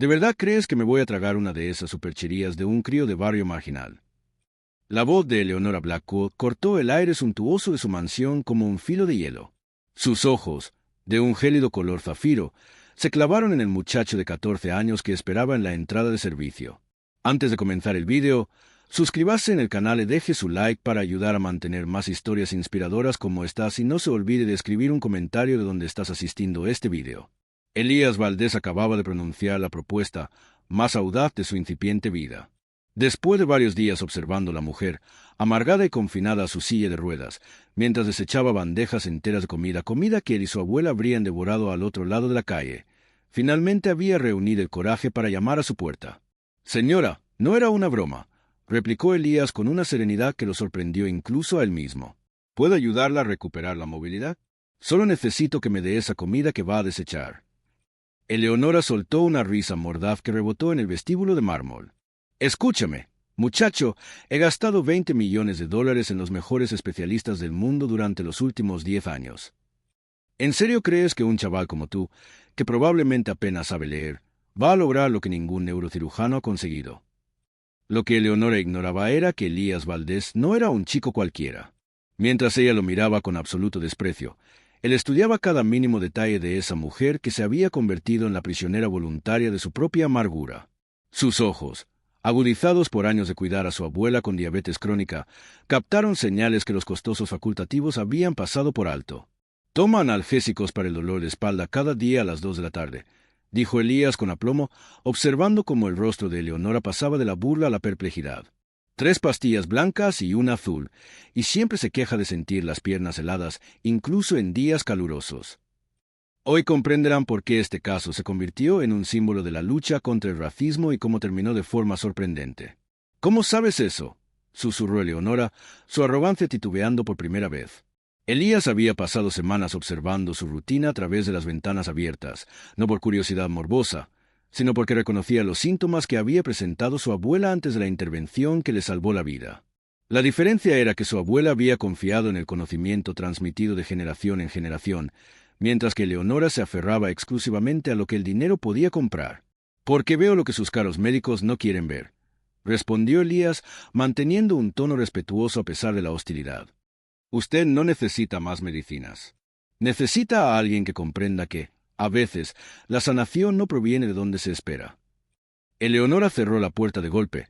¿De verdad crees que me voy a tragar una de esas supercherías de un crío de barrio marginal? La voz de Eleonora Blackwood cortó el aire suntuoso de su mansión como un filo de hielo. Sus ojos, de un gélido color zafiro, se clavaron en el muchacho de 14 años que esperaba en la entrada de servicio. Antes de comenzar el vídeo, suscríbase en el canal y deje su like para ayudar a mantener más historias inspiradoras como estas y no se olvide de escribir un comentario de donde estás asistiendo a este vídeo. Elías Valdés acababa de pronunciar la propuesta más audaz de su incipiente vida. Después de varios días observando a la mujer, amargada y confinada a su silla de ruedas, mientras desechaba bandejas enteras de comida que él y su abuela habrían devorado al otro lado de la calle, finalmente había reunido el coraje para llamar a su puerta. «Señora, no era una broma», replicó Elías con una serenidad que lo sorprendió incluso a él mismo. «¿Puedo ayudarla a recuperar la movilidad? Solo necesito que me dé esa comida que va a desechar». Eleonora soltó una risa mordaz que rebotó en el vestíbulo de mármol. «Escúchame, muchacho, he gastado $20 millones en los mejores especialistas del mundo durante los últimos 10 años. ¿En serio crees que un chaval como tú, que probablemente apenas sabe leer, va a lograr lo que ningún neurocirujano ha conseguido?» Lo que Eleonora ignoraba era que Elías Valdés no era un chico cualquiera. Mientras ella lo miraba con absoluto desprecio, él estudiaba cada mínimo detalle de esa mujer que se había convertido en la prisionera voluntaria de su propia amargura. Sus ojos, agudizados por años de cuidar a su abuela con diabetes crónica, captaron señales que los costosos facultativos habían pasado por alto. «Toma analgésicos para el dolor de espalda cada día a las 2 de la tarde», dijo Elías con aplomo, observando cómo el rostro de Eleonora pasaba de la burla a la perplejidad. «3 pastillas blancas y una azul, y siempre se queja de sentir las piernas heladas, incluso en días calurosos». Hoy comprenderán por qué este caso se convirtió en un símbolo de la lucha contra el racismo y cómo terminó de forma sorprendente. «¿Cómo sabes eso?», susurró Eleonora, su arrogancia titubeando por primera vez. Elías había pasado semanas observando su rutina a través de las ventanas abiertas, no por curiosidad morbosa, sino porque reconocía los síntomas que había presentado su abuela antes de la intervención que le salvó la vida. La diferencia era que su abuela había confiado en el conocimiento transmitido de generación en generación, mientras que Eleonora se aferraba exclusivamente a lo que el dinero podía comprar. «Porque veo lo que sus caros médicos no quieren ver», respondió Elías, manteniendo un tono respetuoso a pesar de la hostilidad. «Usted no necesita más medicinas. Necesita a alguien que comprenda que, a veces, la sanación no proviene de donde se espera». Eleonora cerró la puerta de golpe,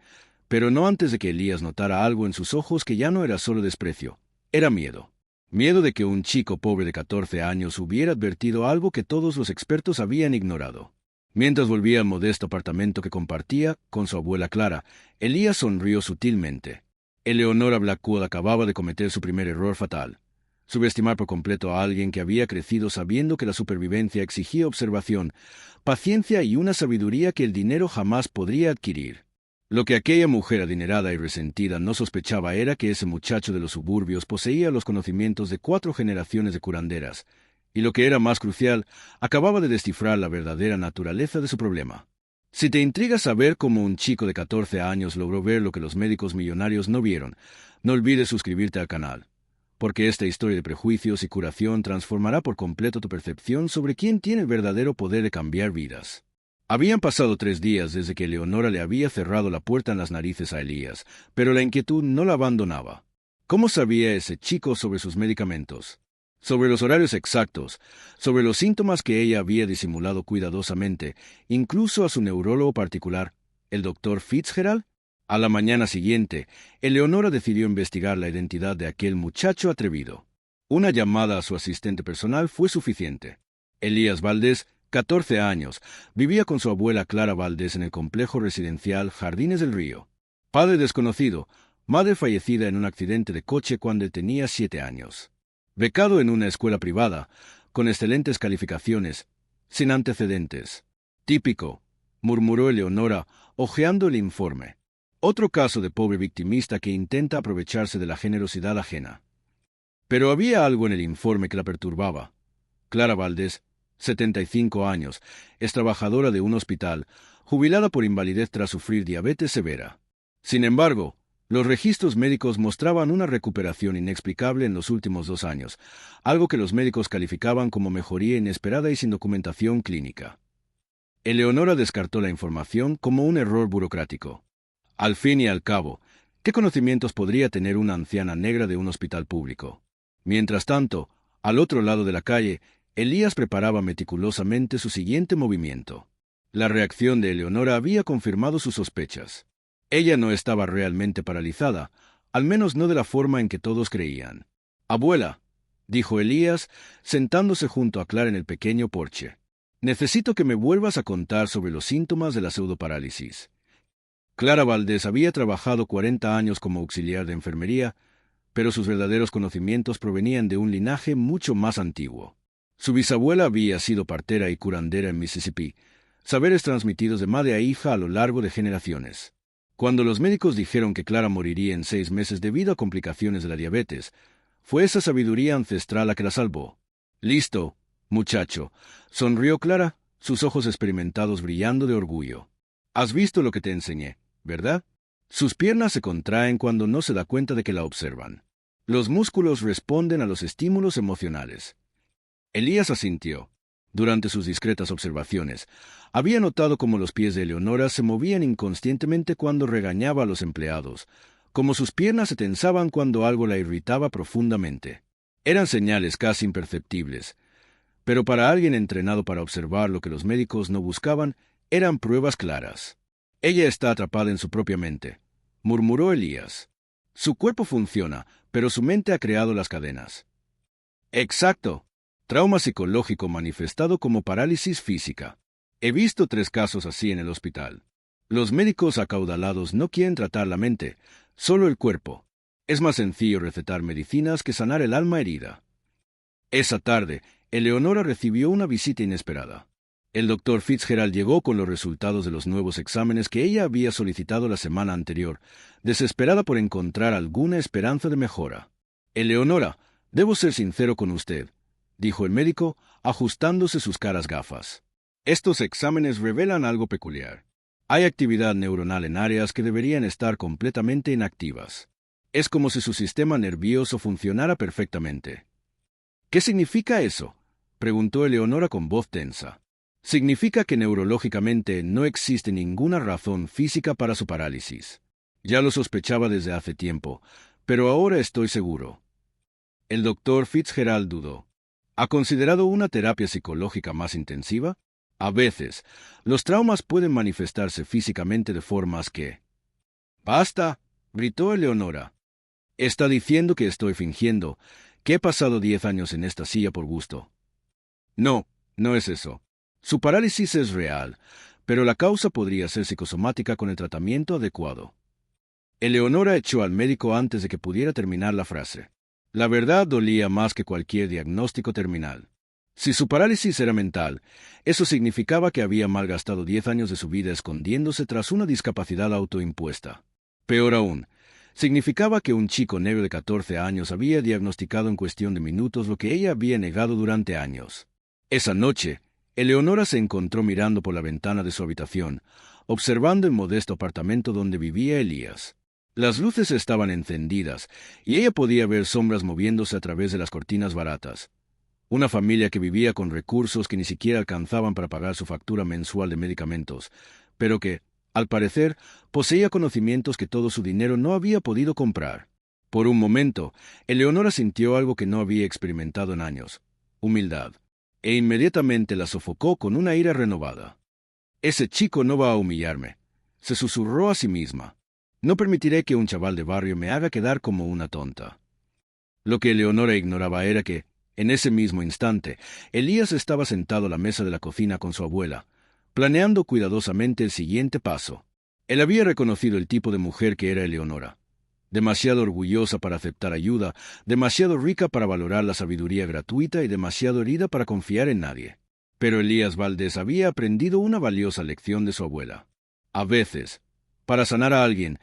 pero no antes de que Elías notara algo en sus ojos que ya no era solo desprecio, era miedo. Miedo de que un chico pobre de 14 años hubiera advertido algo que todos los expertos habían ignorado. Mientras volvía al modesto apartamento que compartía con su abuela Clara, Elías sonrió sutilmente. Eleonora Blackwood acababa de cometer su primer error fatal: subestimar por completo a alguien que había crecido sabiendo que la supervivencia exigía observación, paciencia y una sabiduría que el dinero jamás podría adquirir. Lo que aquella mujer adinerada y resentida no sospechaba era que ese muchacho de los suburbios poseía los conocimientos de 4 generaciones de curanderas, y lo que era más crucial, acababa de descifrar la verdadera naturaleza de su problema. Si te intriga saber cómo un chico de 14 años logró ver lo que los médicos millonarios no vieron, no olvides suscribirte al canal, porque esta historia de prejuicios y curación transformará por completo tu percepción sobre quién tiene el verdadero poder de cambiar vidas. Habían pasado 3 días desde que Eleonora le había cerrado la puerta en las narices a Elías, pero la inquietud no la abandonaba. ¿Cómo sabía ese chico sobre sus medicamentos? Sobre los horarios exactos, sobre los síntomas que ella había disimulado cuidadosamente, incluso a su neurólogo particular, el Dr. Fitzgerald? A la mañana siguiente, Eleonora decidió investigar la identidad de aquel muchacho atrevido. Una llamada a su asistente personal fue suficiente. Elías Valdés, 14 años, vivía con su abuela Clara Valdés en el complejo residencial Jardines del Río. Padre desconocido, madre fallecida en un accidente de coche cuando él tenía 7 años. Becado en una escuela privada, con excelentes calificaciones, sin antecedentes. «Típico», murmuró Eleonora, hojeando el informe. «Otro caso de pobre victimista que intenta aprovecharse de la generosidad ajena». Pero había algo en el informe que la perturbaba. Clara Valdés, 75 años, es trabajadora de un hospital, jubilada por invalidez tras sufrir diabetes severa. Sin embargo, los registros médicos mostraban una recuperación inexplicable en los últimos 2 años, algo que los médicos calificaban como mejoría inesperada y sin documentación clínica. Eleonora descartó la información como un error burocrático. Al fin y al cabo, ¿qué conocimientos podría tener una anciana negra de un hospital público? Mientras tanto, al otro lado de la calle, Elías preparaba meticulosamente su siguiente movimiento. La reacción de Eleonora había confirmado sus sospechas. Ella no estaba realmente paralizada, al menos no de la forma en que todos creían. «Abuela», dijo Elías, sentándose junto a Clara en el pequeño porche, «necesito que me vuelvas a contar sobre los síntomas de la pseudoparálisis». Clara Valdés había trabajado 40 años como auxiliar de enfermería, pero sus verdaderos conocimientos provenían de un linaje mucho más antiguo. Su bisabuela había sido partera y curandera en Mississippi, saberes transmitidos de madre a hija a lo largo de generaciones. Cuando los médicos dijeron que Clara moriría en 6 meses debido a complicaciones de la diabetes, fue esa sabiduría ancestral la que la salvó. «Listo, muchacho», sonrió Clara, sus ojos experimentados brillando de orgullo. «Has visto lo que te enseñé, ¿verdad?» Sus piernas se contraen cuando no se da cuenta de que la observan. Los músculos responden a los estímulos emocionales. Elías asintió. Durante sus discretas observaciones, había notado cómo los pies de Eleonora se movían inconscientemente cuando regañaba a los empleados, como sus piernas se tensaban cuando algo la irritaba profundamente. Eran señales casi imperceptibles, pero para alguien entrenado para observar lo que los médicos no buscaban, eran pruebas claras. «Ella está atrapada en su propia mente», murmuró Elías. «Su cuerpo funciona, pero su mente ha creado las cadenas». «Exacto. Trauma psicológico manifestado como parálisis física. He visto 3 casos así en el hospital. Los médicos acaudalados no quieren tratar la mente, solo el cuerpo. Es más sencillo recetar medicinas que sanar el alma herida». Esa tarde, Eleonora recibió una visita inesperada. El doctor Fitzgerald llegó con los resultados de los nuevos exámenes que ella había solicitado la semana anterior, desesperada por encontrar alguna esperanza de mejora. «Eleonora, debo ser sincero con usted», dijo el médico, ajustándose sus caras gafas. «Estos exámenes revelan algo peculiar. Hay actividad neuronal en áreas que deberían estar completamente inactivas. Es como si su sistema nervioso funcionara perfectamente». «¿Qué significa eso?», preguntó Eleonora con voz tensa. «Significa que neurológicamente no existe ninguna razón física para su parálisis. Ya lo sospechaba desde hace tiempo, pero ahora estoy seguro». El doctor Fitzgerald dudó. ¿Ha considerado una terapia psicológica más intensiva? A veces, los traumas pueden manifestarse físicamente de formas que... «¡Basta!», gritó Eleonora. «Está diciendo que estoy fingiendo, que he pasado 10 años en esta silla por gusto». «No, no es eso. Su parálisis es real, pero la causa podría ser psicosomática con el tratamiento adecuado». Eleonora echó al médico antes de que pudiera terminar la frase. La verdad dolía más que cualquier diagnóstico terminal. Si su parálisis era mental, eso significaba que había malgastado 10 años de su vida escondiéndose tras una discapacidad autoimpuesta. Peor aún, significaba que un chico negro de 14 años había diagnosticado en cuestión de minutos lo que ella había negado durante años. Esa noche, Eleonora se encontró mirando por la ventana de su habitación, observando el modesto apartamento donde vivía Elías. Las luces estaban encendidas, y ella podía ver sombras moviéndose a través de las cortinas baratas. Una familia que vivía con recursos que ni siquiera alcanzaban para pagar su factura mensual de medicamentos, pero que, al parecer, poseía conocimientos que todo su dinero no había podido comprar. Por un momento, Eleonora sintió algo que no había experimentado en años: humildad. E inmediatamente la sofocó con una ira renovada. «Ese chico no va a humillarme», se susurró a sí misma. «No permitiré que un chaval de barrio me haga quedar como una tonta». Lo que Eleonora ignoraba era que, en ese mismo instante, Elías estaba sentado a la mesa de la cocina con su abuela, planeando cuidadosamente el siguiente paso. Él había reconocido el tipo de mujer que era Eleonora. Demasiado orgullosa para aceptar ayuda, demasiado rica para valorar la sabiduría gratuita y demasiado herida para confiar en nadie. Pero Elías Valdés había aprendido una valiosa lección de su abuela. A veces, para sanar a alguien,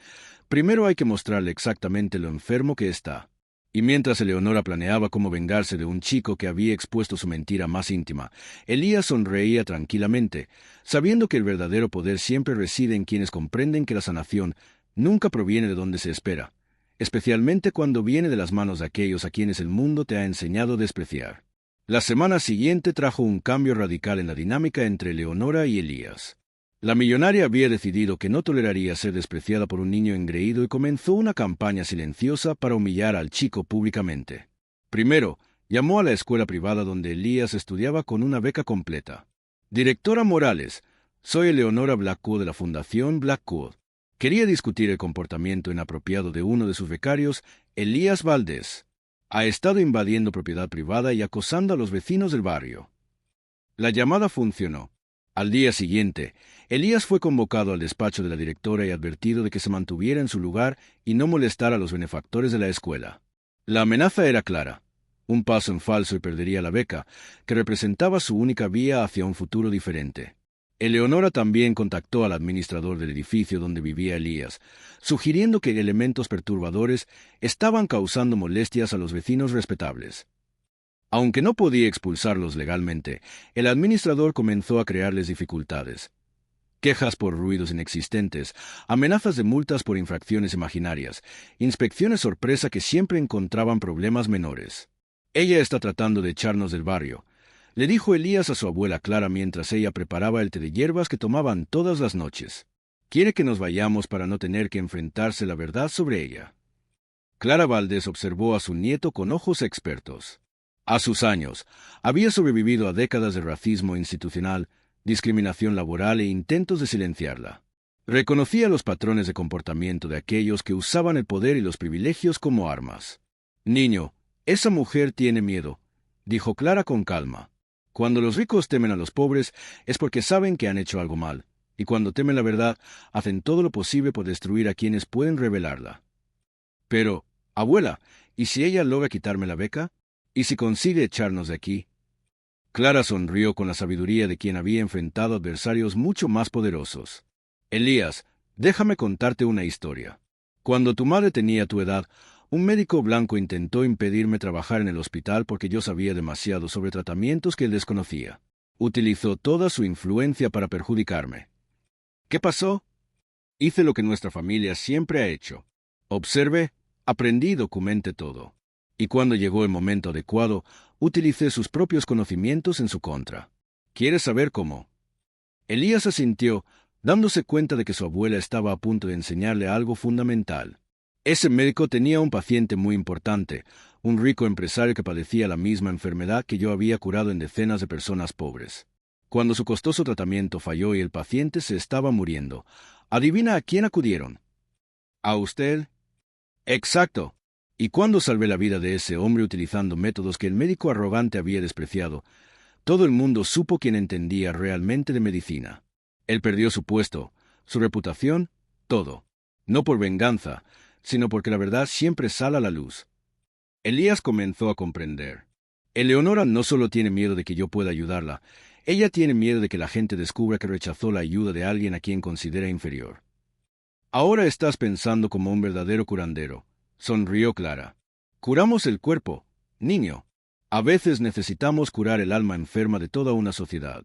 primero hay que mostrarle exactamente lo enfermo que está. Y mientras Eleonora planeaba cómo vengarse de un chico que había expuesto su mentira más íntima, Elías sonreía tranquilamente, sabiendo que el verdadero poder siempre reside en quienes comprenden que la sanación nunca proviene de donde se espera, especialmente cuando viene de las manos de aquellos a quienes el mundo te ha enseñado a despreciar. La semana siguiente trajo un cambio radical en la dinámica entre Leonora y Elías. La millonaria había decidido que no toleraría ser despreciada por un niño engreído y comenzó una campaña silenciosa para humillar al chico públicamente. Primero, llamó a la escuela privada donde Elías estudiaba con una beca completa. Directora Morales, soy Eleonora Blackwood de la Fundación Blackwood. Quería discutir el comportamiento inapropiado de uno de sus becarios, Elías Valdés. Ha estado invadiendo propiedad privada y acosando a los vecinos del barrio. La llamada funcionó. Al día siguiente, Elías fue convocado al despacho de la directora y advertido de que se mantuviera en su lugar y no molestara a los benefactores de la escuela. La amenaza era clara. Un paso en falso y perdería la beca, que representaba su única vía hacia un futuro diferente. Eleonora también contactó al administrador del edificio donde vivía Elías, sugiriendo que elementos perturbadores estaban causando molestias a los vecinos respetables. Aunque no podía expulsarlos legalmente, el administrador comenzó a crearles dificultades. Quejas por ruidos inexistentes, amenazas de multas por infracciones imaginarias, inspecciones sorpresa que siempre encontraban problemas menores. Ella está tratando de echarnos del barrio, le dijo Elías a su abuela Clara mientras ella preparaba el té de hierbas que tomaban todas las noches. Quiere que nos vayamos para no tener que enfrentarse la verdad sobre ella. Clara Valdés observó a su nieto con ojos expertos. A sus años, había sobrevivido a décadas de racismo institucional, discriminación laboral e intentos de silenciarla. Reconocía los patrones de comportamiento de aquellos que usaban el poder y los privilegios como armas. Niño, esa mujer tiene miedo, dijo Clara con calma. Cuando los ricos temen a los pobres es porque saben que han hecho algo mal, y cuando temen la verdad, hacen todo lo posible por destruir a quienes pueden revelarla. Pero, abuela, ¿y si ella logra quitarme la beca? ¿Y si consigue echarnos de aquí? Clara sonrió con la sabiduría de quien había enfrentado adversarios mucho más poderosos. Elías, déjame contarte una historia. Cuando tu madre tenía tu edad, un médico blanco intentó impedirme trabajar en el hospital porque yo sabía demasiado sobre tratamientos que él desconocía. Utilizó toda su influencia para perjudicarme. ¿Qué pasó? Hice lo que nuestra familia siempre ha hecho. Observe, aprendí y documenté todo. Y cuando llegó el momento adecuado, utilicé sus propios conocimientos en su contra. ¿Quieres saber cómo? Elías asintió, dándose cuenta de que su abuela estaba a punto de enseñarle algo fundamental. Ese médico tenía un paciente muy importante, un rico empresario que padecía la misma enfermedad que yo había curado en decenas de personas pobres. Cuando su costoso tratamiento falló y el paciente se estaba muriendo, ¿adivina a quién acudieron? ¿A usted? Exacto. Y cuando salvé la vida de ese hombre utilizando métodos que el médico arrogante había despreciado, todo el mundo supo quién entendía realmente de medicina. Él perdió su puesto, su reputación, todo. No por venganza, sino porque la verdad siempre sale a la luz. Elías comenzó a comprender. Eleonora no solo tiene miedo de que yo pueda ayudarla, ella tiene miedo de que la gente descubra que rechazó la ayuda de alguien a quien considera inferior. Ahora estás pensando como un verdadero curandero, sonrió Clara. Curamos el cuerpo, niño. A veces necesitamos curar el alma enferma de toda una sociedad.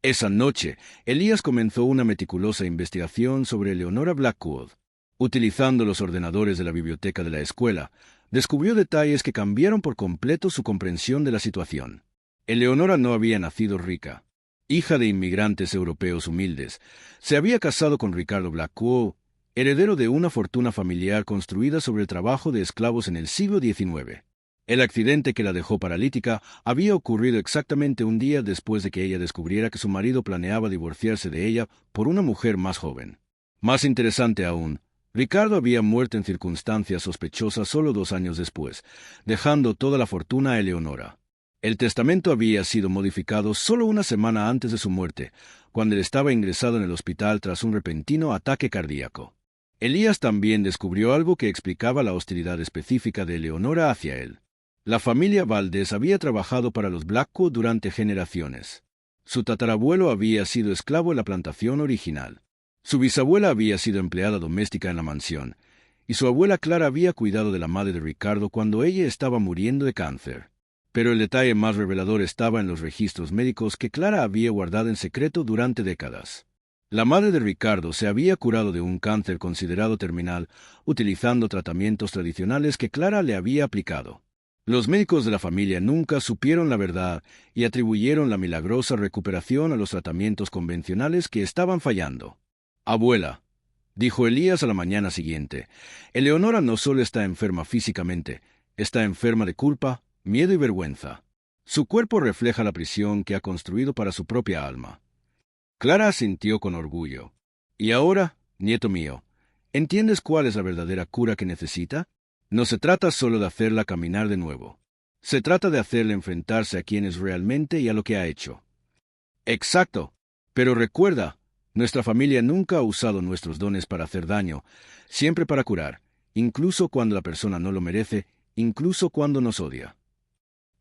Esa noche, Elías comenzó una meticulosa investigación sobre Eleonora Blackwood. Utilizando los ordenadores de la biblioteca de la escuela, descubrió detalles que cambiaron por completo su comprensión de la situación. Eleonora no había nacido rica. Hija de inmigrantes europeos humildes, se había casado con Ricardo Blackwood, heredero de una fortuna familiar construida sobre el trabajo de esclavos en el siglo XIX. El accidente que la dejó paralítica había ocurrido exactamente un día después de que ella descubriera que su marido planeaba divorciarse de ella por una mujer más joven. Más interesante aún, Ricardo había muerto en circunstancias sospechosas solo 2 años después, dejando toda la fortuna a Eleonora. El testamento había sido modificado solo una semana antes de su muerte, cuando él estaba ingresado en el hospital tras un repentino ataque cardíaco. Elías también descubrió algo que explicaba la hostilidad específica de Eleonora hacia él. La familia Valdés había trabajado para los Blackwood durante generaciones. Su tatarabuelo había sido esclavo en la plantación original. Su bisabuela había sido empleada doméstica en la mansión, y su abuela Clara había cuidado de la madre de Ricardo cuando ella estaba muriendo de cáncer. Pero el detalle más revelador estaba en los registros médicos que Clara había guardado en secreto durante décadas. La madre de Ricardo se había curado de un cáncer considerado terminal utilizando tratamientos tradicionales que Clara le había aplicado. Los médicos de la familia nunca supieron la verdad y atribuyeron la milagrosa recuperación a los tratamientos convencionales que estaban fallando. Abuela, dijo Elías a la mañana siguiente, Eleonora no solo está enferma físicamente, está enferma de culpa, miedo y vergüenza. Su cuerpo refleja la prisión que ha construido para su propia alma. Clara asintió con orgullo. ¿Y ahora, nieto mío, entiendes cuál es la verdadera cura que necesita? No se trata solo de hacerla caminar de nuevo. Se trata de hacerle enfrentarse a quién es realmente y a lo que ha hecho. Exacto. Pero recuerda, nuestra familia nunca ha usado nuestros dones para hacer daño, siempre para curar, incluso cuando la persona no lo merece, incluso cuando nos odia.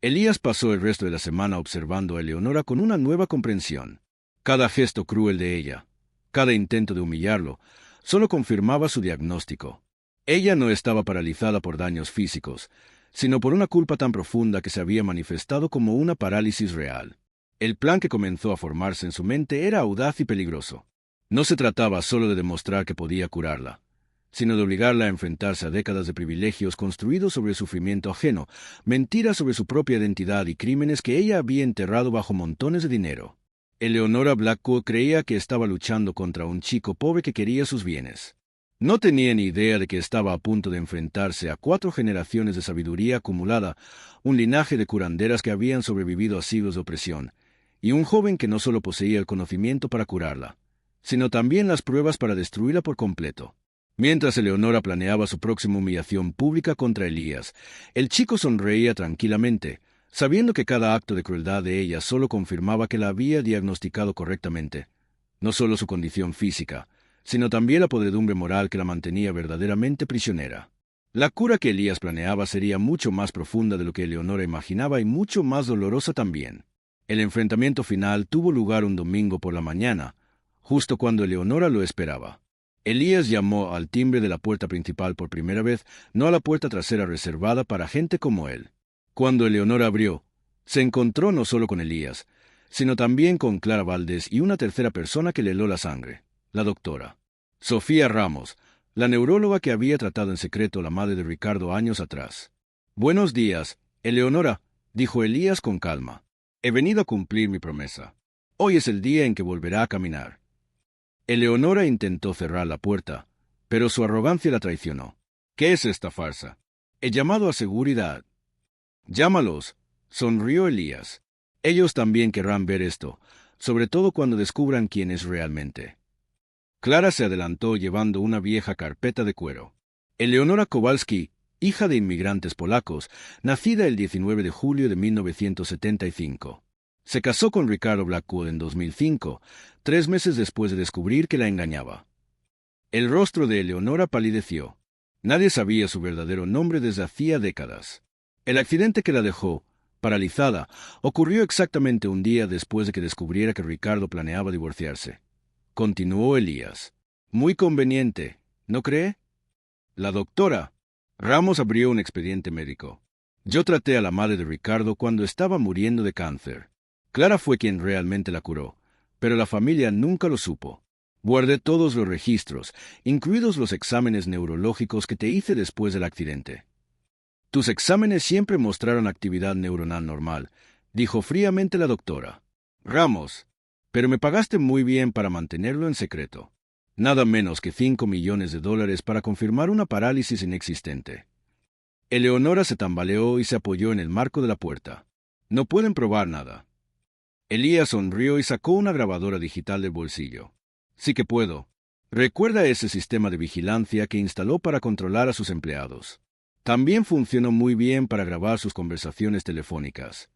Elías pasó el resto de la semana observando a Eleonora con una nueva comprensión. Cada gesto cruel de ella, cada intento de humillarlo, solo confirmaba su diagnóstico. Ella no estaba paralizada por daños físicos, sino por una culpa tan profunda que se había manifestado como una parálisis real. El plan que comenzó a formarse en su mente era audaz y peligroso. No se trataba solo de demostrar que podía curarla, sino de obligarla a enfrentarse a décadas de privilegios construidos sobre el sufrimiento ajeno, mentiras sobre su propia identidad y crímenes que ella había enterrado bajo montones de dinero. Eleonora Blackwood creía que estaba luchando contra un chico pobre que quería sus bienes. No tenía ni idea de que estaba a punto de enfrentarse a 4 generaciones de sabiduría acumulada, un linaje de curanderas que habían sobrevivido a siglos de opresión, y un joven que no solo poseía el conocimiento para curarla, sino también las pruebas para destruirla por completo. Mientras Eleonora planeaba su próxima humillación pública contra Elías, el chico sonreía tranquilamente, sabiendo que cada acto de crueldad de ella solo confirmaba que la había diagnosticado correctamente, no solo su condición física, sino también la podredumbre moral que la mantenía verdaderamente prisionera. La cura que Elías planeaba sería mucho más profunda de lo que Eleonora imaginaba y mucho más dolorosa también. El enfrentamiento final tuvo lugar un domingo por la mañana, justo cuando Eleonora lo esperaba. Elías llamó al timbre de la puerta principal por primera vez, no a la puerta trasera reservada para gente como él. Cuando Eleonora abrió, se encontró no solo con Elías, sino también con Clara Valdés y una tercera persona que le heló la sangre, la doctora Sofía Ramos, la neuróloga que había tratado en secreto a la madre de Ricardo años atrás. «Buenos días, Eleonora», dijo Elías con calma. «He venido a cumplir mi promesa. Hoy es el día en que volverá a caminar». Eleonora intentó cerrar la puerta, pero su arrogancia la traicionó. «¿Qué es esta farsa? He llamado a seguridad». «Llámalos», sonrió Elías. «Ellos también querrán ver esto, sobre todo cuando descubran quién es realmente». Clara se adelantó llevando una vieja carpeta de cuero. Eleonora Kowalski, hija de inmigrantes polacos, nacida el 19 de julio de 1975. Se casó con Ricardo Blackwood en 2005, 3 meses después de descubrir que la engañaba. El rostro de Eleonora palideció. Nadie sabía su verdadero nombre desde hacía décadas. El accidente que la dejó, paralizada, ocurrió exactamente un día después de que descubriera que Ricardo planeaba divorciarse. Continuó Elías. «Muy conveniente, ¿no cree?» La doctora Ramos abrió un expediente médico. «Yo traté a la madre de Ricardo cuando estaba muriendo de cáncer. Clara fue quien realmente la curó, pero la familia nunca lo supo. Guardé todos los registros, incluidos los exámenes neurológicos que te hice después del accidente. Tus exámenes siempre mostraron actividad neuronal normal», dijo fríamente la doctora Ramos. «Pero me pagaste muy bien para mantenerlo en secreto. Nada menos que $5 millones para confirmar una parálisis inexistente». Eleonora se tambaleó y se apoyó en el marco de la puerta. «No pueden probar nada». Elías sonrió y sacó una grabadora digital del bolsillo. «Sí que puedo. Recuerda ese sistema de vigilancia que instaló para controlar a sus empleados. También funcionó muy bien para grabar sus conversaciones telefónicas».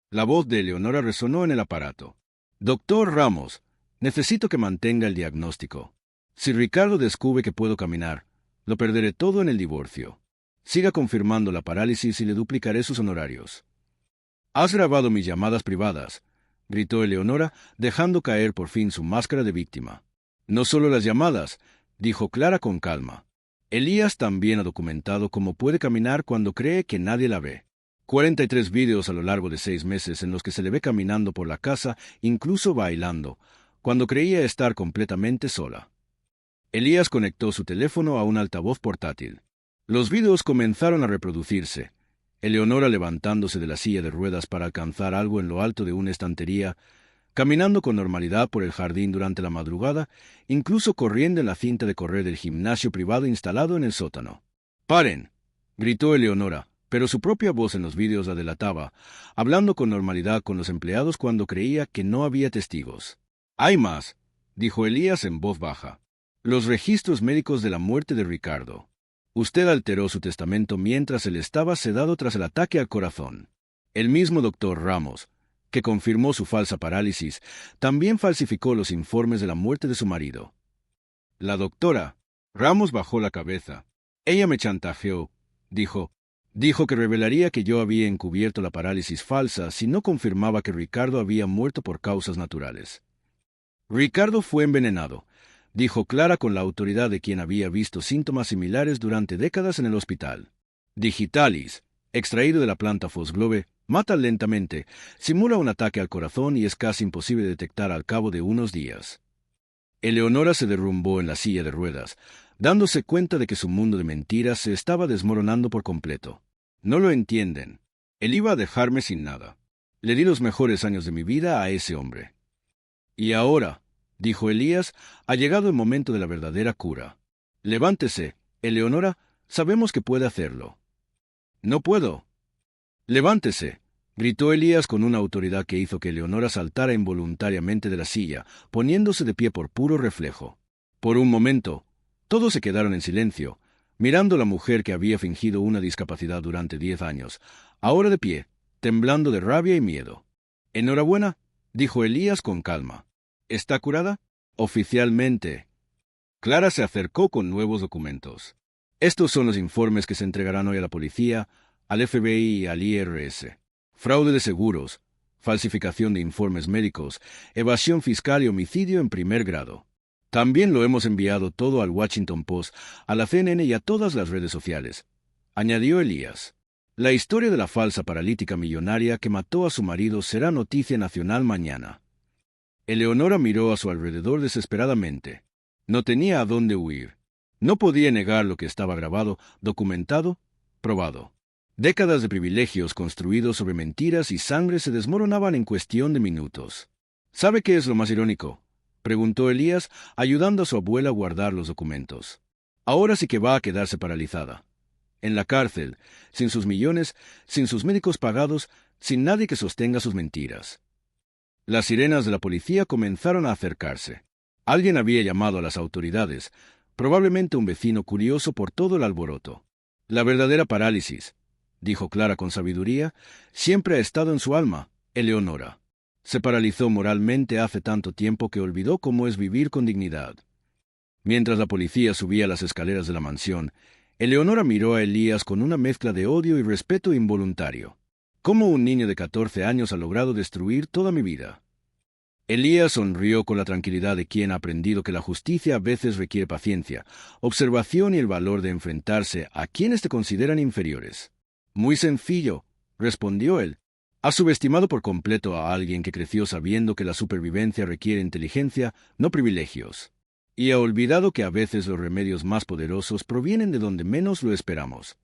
La voz de Eleonora resonó en el aparato. «Doctor Ramos, necesito que mantenga el diagnóstico. Si Ricardo descubre que puedo caminar, lo perderé todo en el divorcio. Siga confirmando la parálisis y le duplicaré sus honorarios». «Has grabado mis llamadas privadas», gritó Eleonora, dejando caer por fin su máscara de víctima. «No solo las llamadas», dijo Clara con calma. «Elías también ha documentado cómo puede caminar cuando cree que nadie la ve. 43 vídeos a lo largo de 6 meses en los que se le ve caminando por la casa, incluso bailando, cuando creía estar completamente sola». Elías conectó su teléfono a un altavoz portátil. Los vídeos comenzaron a reproducirse, Eleonora levantándose de la silla de ruedas para alcanzar algo en lo alto de una estantería, caminando con normalidad por el jardín durante la madrugada, incluso corriendo en la cinta de correr del gimnasio privado instalado en el sótano. ¡Paren!, gritó Eleonora, pero su propia voz en los vídeos la delataba, hablando con normalidad con los empleados cuando creía que no había testigos. «Hay más», dijo Elías en voz baja. «Los registros médicos de la muerte de Ricardo. Usted alteró su testamento mientras él estaba sedado tras el ataque al corazón. El mismo doctor Ramos, que confirmó su falsa parálisis, también falsificó los informes de la muerte de su marido». La doctora Ramos bajó la cabeza. «Ella me chantajeó», dijo. «Dijo que revelaría que yo había encubierto la parálisis falsa si no confirmaba que Ricardo había muerto por causas naturales». «Ricardo fue envenenado», dijo Clara con la autoridad de quien había visto síntomas similares durante décadas en el hospital. «Digitalis, extraído de la planta Fosglobe, mata lentamente, simula un ataque al corazón y es casi imposible detectar al cabo de unos días». Eleonora se derrumbó en la silla de ruedas, dándose cuenta de que su mundo de mentiras se estaba desmoronando por completo. «No lo entienden. Él iba a dejarme sin nada. Le di los mejores años de mi vida a ese hombre». «Y ahora», dijo Elías, «ha llegado el momento de la verdadera cura. Levántese, Eleonora, sabemos que puede hacerlo». «No puedo». «Levántese», gritó Elías con una autoridad que hizo que Eleonora saltara involuntariamente de la silla, poniéndose de pie por puro reflejo. Por un momento, todos se quedaron en silencio, mirando a la mujer que había fingido una discapacidad durante 10 años, ahora de pie, temblando de rabia y miedo. «Enhorabuena», dijo Elías con calma. «¿Está curada?» «Oficialmente». Clara se acercó con nuevos documentos. «Estos son los informes que se entregarán hoy a la policía, al FBI y al IRS. Fraude de seguros, falsificación de informes médicos, evasión fiscal y homicidio en primer grado. También lo hemos enviado todo al Washington Post, a la CNN y a todas las redes sociales», añadió Elías. «La historia de la falsa paralítica millonaria que mató a su marido será noticia nacional mañana». Eleonora miró a su alrededor desesperadamente. No tenía a dónde huir. No podía negar lo que estaba grabado, documentado, probado. Décadas de privilegios construidos sobre mentiras y sangre se desmoronaban en cuestión de minutos. «¿Sabe qué es lo más irónico?», preguntó Elías, ayudando a su abuela a guardar los documentos. «Ahora sí que va a quedarse paralizada. En la cárcel, sin sus millones, sin sus médicos pagados, sin nadie que sostenga sus mentiras». Las sirenas de la policía comenzaron a acercarse. Alguien había llamado a las autoridades, probablemente un vecino curioso por todo el alboroto. «La verdadera parálisis», dijo Clara con sabiduría, «siempre ha estado en su alma, Eleonora. Se paralizó moralmente hace tanto tiempo que olvidó cómo es vivir con dignidad». Mientras la policía subía las escaleras de la mansión, Eleonora miró a Elías con una mezcla de odio y respeto involuntario. «¿Cómo un niño de 14 años ha logrado destruir toda mi vida?». Elías sonrió con la tranquilidad de quien ha aprendido que la justicia a veces requiere paciencia, observación y el valor de enfrentarse a quienes te consideran inferiores. «Muy sencillo», respondió él. «Ha subestimado por completo a alguien que creció sabiendo que la supervivencia requiere inteligencia, no privilegios. Y ha olvidado que a veces los remedios más poderosos provienen de donde menos lo esperamos».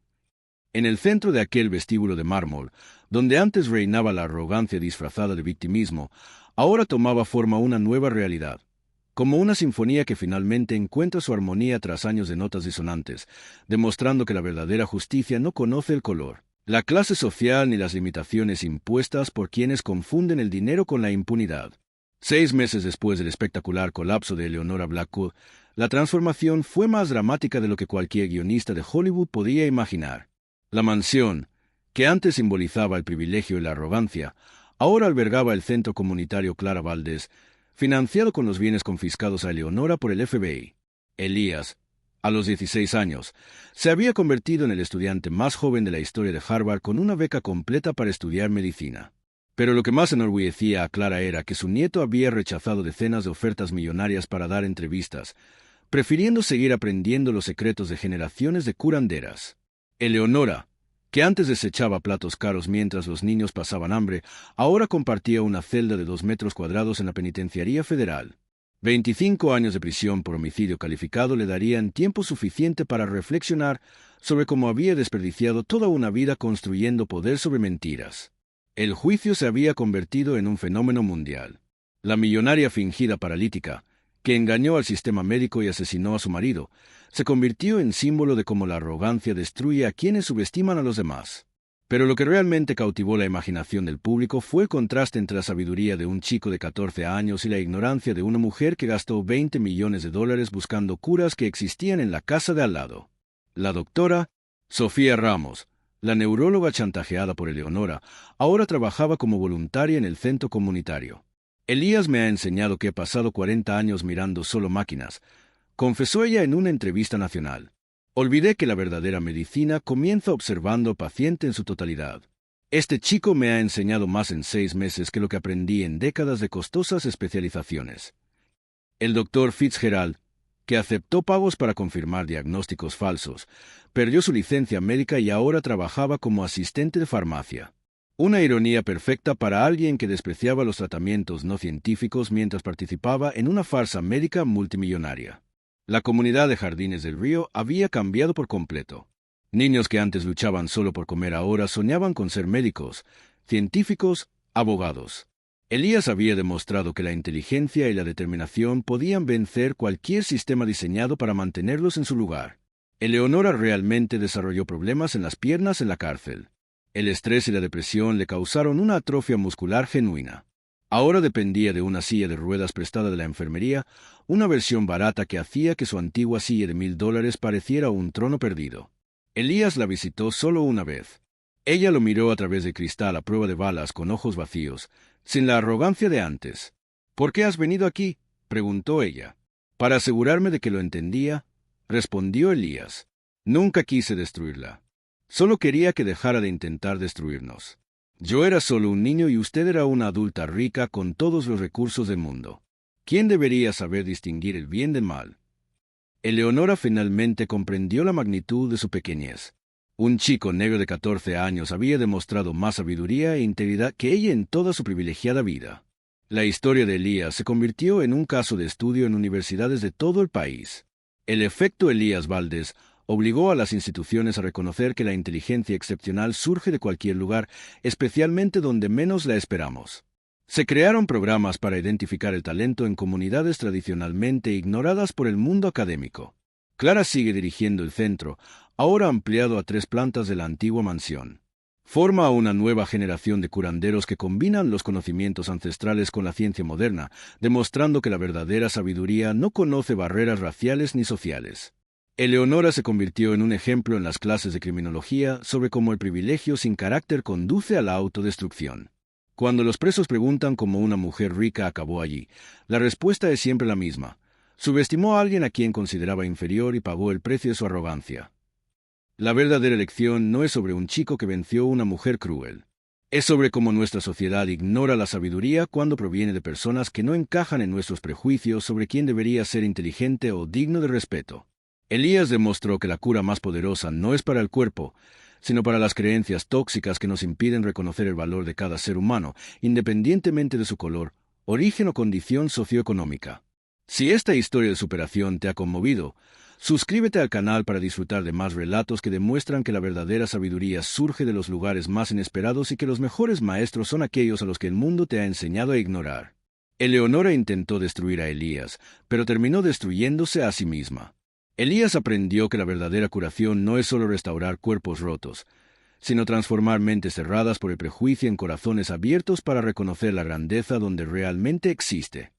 En el centro de aquel vestíbulo de mármol, donde antes reinaba la arrogancia disfrazada de victimismo, ahora tomaba forma una nueva realidad, como una sinfonía que finalmente encuentra su armonía tras años de notas disonantes, demostrando que la verdadera justicia no conoce el color, la clase social ni las limitaciones impuestas por quienes confunden el dinero con la impunidad. 6 meses después del espectacular colapso de Eleonora Blackwood, la transformación fue más dramática de lo que cualquier guionista de Hollywood podía imaginar. La mansión, que antes simbolizaba el privilegio y la arrogancia, ahora albergaba el centro comunitario Clara Valdés, financiado con los bienes confiscados a Eleonora por el FBI. Elías, a los 16 años, se había convertido en el estudiante más joven de la historia de Harvard con una beca completa para estudiar medicina. Pero lo que más enorgullecía a Clara era que su nieto había rechazado decenas de ofertas millonarias para dar entrevistas, prefiriendo seguir aprendiendo los secretos de generaciones de curanderas. Eleonora, que antes desechaba platos caros mientras los niños pasaban hambre, ahora compartía una celda de 2 metros cuadrados en la penitenciaría federal. 25 años de prisión por homicidio calificado le darían tiempo suficiente para reflexionar sobre cómo había desperdiciado toda una vida construyendo poder sobre mentiras. El juicio se había convertido en un fenómeno mundial. La millonaria fingida paralítica, que engañó al sistema médico y asesinó a su marido, se convirtió en símbolo de cómo la arrogancia destruye a quienes subestiman a los demás. Pero lo que realmente cautivó la imaginación del público fue el contraste entre la sabiduría de un chico de 14 años y la ignorancia de una mujer que gastó $20 millones buscando curas que existían en la casa de al lado. La doctora Sofía Ramos, la neuróloga chantajeada por Eleonora, ahora trabajaba como voluntaria en el centro comunitario. Elías me ha enseñado que he pasado 40 años mirando solo máquinas, confesó ella en una entrevista nacional. Olvidé que la verdadera medicina comienza observando al paciente en su totalidad. Este chico me ha enseñado más en 6 meses que lo que aprendí en décadas de costosas especializaciones. El doctor Fitzgerald, que aceptó pagos para confirmar diagnósticos falsos, perdió su licencia médica y ahora trabajaba como asistente de farmacia. Una ironía perfecta para alguien que despreciaba los tratamientos no científicos mientras participaba en una farsa médica multimillonaria. La comunidad de Jardines del Río había cambiado por completo. Niños que antes luchaban solo por comer ahora soñaban con ser médicos, científicos, abogados. Elías había demostrado que la inteligencia y la determinación podían vencer cualquier sistema diseñado para mantenerlos en su lugar. Eleonora realmente desarrolló problemas en las piernas en la cárcel. El estrés y la depresión le causaron una atrofia muscular genuina. Ahora dependía de una silla de ruedas prestada de la enfermería, una versión barata que hacía que su antigua silla de $1000 pareciera un trono perdido. Elías la visitó solo una vez. Ella lo miró a través de cristal a prueba de balas con ojos vacíos, sin la arrogancia de antes. «¿Por qué has venido aquí?», preguntó ella. «Para asegurarme de que lo entendía», respondió Elías. «Nunca quise destruirla. Solo quería que dejara de intentar destruirnos. Yo era solo un niño y usted era una adulta rica con todos los recursos del mundo. ¿Quién debería saber distinguir el bien del mal?». Eleonora finalmente comprendió la magnitud de su pequeñez. Un chico negro de 14 años había demostrado más sabiduría e integridad que ella en toda su privilegiada vida. La historia de Elías se convirtió en un caso de estudio en universidades de todo el país. El efecto Elías Valdés obligó a las instituciones a reconocer que la inteligencia excepcional surge de cualquier lugar, especialmente donde menos la esperamos. Se crearon programas para identificar el talento en comunidades tradicionalmente ignoradas por el mundo académico. Clara sigue dirigiendo el centro, ahora ampliado a 3 plantas de la antigua mansión. Forma a una nueva generación de curanderos que combinan los conocimientos ancestrales con la ciencia moderna, demostrando que la verdadera sabiduría no conoce barreras raciales ni sociales. Eleonora se convirtió en un ejemplo en las clases de criminología sobre cómo el privilegio sin carácter conduce a la autodestrucción. Cuando los presos preguntan cómo una mujer rica acabó allí, la respuesta es siempre la misma. Subestimó a alguien a quien consideraba inferior y pagó el precio de su arrogancia. La verdadera lección no es sobre un chico que venció a una mujer cruel. Es sobre cómo nuestra sociedad ignora la sabiduría cuando proviene de personas que no encajan en nuestros prejuicios sobre quién debería ser inteligente o digno de respeto. Elías demostró que la cura más poderosa no es para el cuerpo, sino para las creencias tóxicas que nos impiden reconocer el valor de cada ser humano, independientemente de su color, origen o condición socioeconómica. Si esta historia de superación te ha conmovido, suscríbete al canal para disfrutar de más relatos que demuestran que la verdadera sabiduría surge de los lugares más inesperados y que los mejores maestros son aquellos a los que el mundo te ha enseñado a ignorar. Eleonora intentó destruir a Elías, pero terminó destruyéndose a sí misma. Elías aprendió que la verdadera curación no es solo restaurar cuerpos rotos, sino transformar mentes cerradas por el prejuicio en corazones abiertos para reconocer la grandeza donde realmente existe.